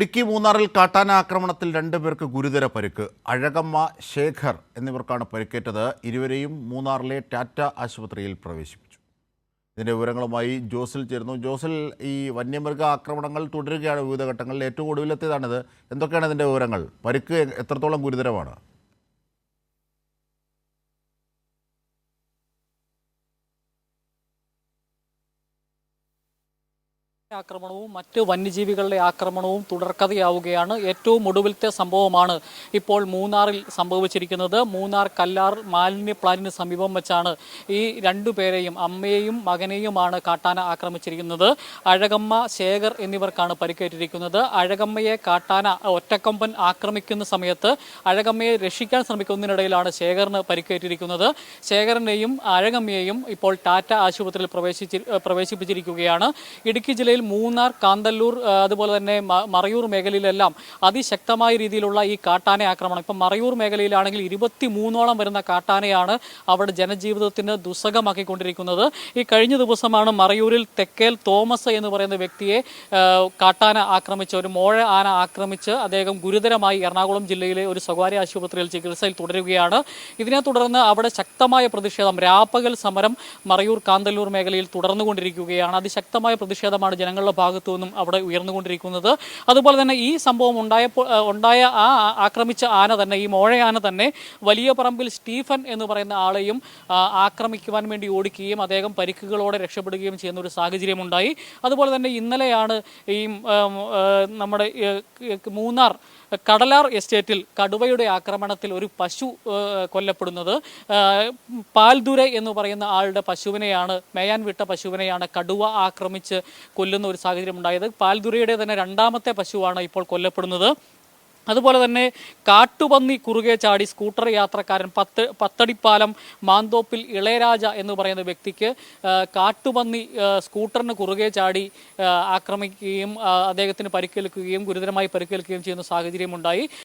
ഇടുക്കി മൂന്നാറിൽ കാട്ടാന ആക്രമണത്തിൽ 2 പേർക്ക് ഗുരുതര പരിക്ക്. അഴകമ്മ, ശേഖർ എന്നിവർക്കാണ് പരിക്കേറ്റത്. ഇരുവരെയും മൂന്നാറിലെ ടാറ്റ ആശുപത്രിയിൽ പ്രവേശിപ്പിച്ചു. ഇതിൻ്റെ വിവരങ്ങളുമായി ജോസിൽ ചേരുന്നു. ജോസിൽ, ഈ വന്യമൃഗ ആക്രമണങ്ങൾ തുടരുകയാണ് വിവിധ ഘട്ടങ്ങളിൽ. ഏറ്റവും ഒടുവിലെത്തിയതാണിത്. എന്തൊക്കെയാണ് ഇതിൻ്റെ വിവരങ്ങൾ? പരിക്ക് എത്രത്തോളം ഗുരുതരമാണ്? ആക്രമണവും മറ്റ് വന്യജീവികളുടെ ആക്രമണവും തുടർക്കഥയാവുകയാണ്. ഏറ്റവും ഒടുവിലത്തെ സംഭവമാണ് ഇപ്പോൾ മൂന്നാറിൽ സംഭവിച്ചിരിക്കുന്നത്. മൂന്നാർ കല്ലാർ മാലിന്യ പ്ലാന്റിന് സമീപം വെച്ചാണ് ഈ 2 പേരെയും, അമ്മയെയും മകനെയുമാണ് കാട്ടാന ആക്രമിച്ചിരിക്കുന്നത്. അഴകമ്മ, ശേഖർ എന്നിവർക്കാണ് പരിക്കേറ്റിരിക്കുന്നത്. അഴകമ്മയെ കാട്ടാന ഒറ്റക്കൊമ്പൻ ആക്രമിക്കുന്ന സമയത്ത് അഴകമ്മയെ രക്ഷിക്കാൻ ശ്രമിക്കുന്നതിനിടയിലാണ് ശേഖറിന് പരിക്കേറ്റിരിക്കുന്നത്. ശേഖറിനെയും അഴകമ്മയെയും ഇപ്പോൾ ടാറ്റ ആശുപത്രിയിൽ പ്രവേശിപ്പിച്ചിരിക്കുകയാണ്. ഇടുക്കി ജില്ലയിൽ മൂന്നാർ, കാന്തല്ലൂർ, അതുപോലെ തന്നെ മറയൂർ മേഖലയിലെല്ലാം അതിശക്തമായ രീതിയിലുള്ള ഈ കാട്ടാന ആക്രമണം. ഇപ്പം മറയൂർ മേഖലയിലാണെങ്കിൽ 23ഓളം വരുന്ന കാട്ടാനയാണ് അവിടെ ജനജീവിതത്തിന് ദുസ്സഹമാക്കിക്കൊണ്ടിരിക്കുന്നത്. ഈ കഴിഞ്ഞ ദിവസമാണ് മറയൂരിൽ തെക്കേൽ തോമസ് എന്ന് പറയുന്ന വ്യക്തിയെ കാട്ടാന ആക്രമിച്ച്, ഒരു മോഴ ആന ആക്രമിച്ച് അദ്ദേഹം ഗുരുതരമായി എറണാകുളം ജില്ലയിലെ ഒരു സ്വകാര്യ ആശുപത്രിയിൽ ചികിത്സയിൽ തുടരുകയാണ്. ഇതിനെ തുടർന്ന് അവിടെ ശക്തമായ പ്രതിഷേധം, രാപ്പകൽ സമരം മറയൂർ കാന്തല്ലൂർ മേഖലയിൽ തുടർന്നുകൊണ്ടിരിക്കുകയാണ്. അതിശക്തമായ പ്രതിഷേധമാണ് ജനങ്ങളുടെ ഭാഗത്തു നിന്നും അവിടെ ഉയർന്നുകൊണ്ടിരിക്കുന്നത്. അതുപോലെ തന്നെ ഈ സംഭവം ഉണ്ടായ ആക്രമിച്ച ആന തന്നെ, ഈ മോഴയാന തന്നെ വലിയ പറമ്പിൽ സ്റ്റീഫൻ എന്ന് പറയുന്ന ആളെയും ആക്രമിക്കുവാൻ വേണ്ടി ഓടിക്കുകയും അദ്ദേഹം പരിക്കുകളോടെ രക്ഷപ്പെടുകയും ചെയ്യുന്ന ഒരു സാഹചര്യമുണ്ടായി. അതുപോലെ തന്നെ ഇന്നലെയാണ് ഈ നമ്മുടെ മൂന്നാർ കടലാർ എസ്റ്റേറ്റിൽ കടുവയുടെ ആക്രമണത്തിൽ ഒരു പശു കൊല്ലപ്പെടുന്നത്. പാൽദുര എന്ന് പറയുന്ന ആളുടെ പശുവിനെയാണ്, മേയാൻ വിട്ട പശുവിനെയാണ് കടുവ ആക്രമിച്ച് കൊല്ലുന്ന ഒരു സാഹചര്യം ഉണ്ടായത്. പാൽദുരയുടെ തന്നെ 2ാമത്തെ പശുവാണ് ഇപ്പോൾ കൊല്ലപ്പെടുന്നത്. അതുപോലെ തന്നെ കാട്ടുപന്നി കുറുകെ ചാടി സ്കൂട്ടർ യാത്രക്കാരൻ പത്തടിപ്പാലം മാന്തോപ്പിൽ ഇളയരാജ എന്ന് പറയുന്ന വ്യക്തിക്ക് കാട്ടുപന്നി സ്കൂട്ടറിന് കുറുകെ ചാടി ആക്രമിക്കുകയും അദ്ദേഹത്തിന് പരിക്കേൽക്കുകയും ഗുരുതരമായി പരിക്കേൽക്കുകയും ചെയ്യുന്ന സാഹചര്യമുണ്ടായി.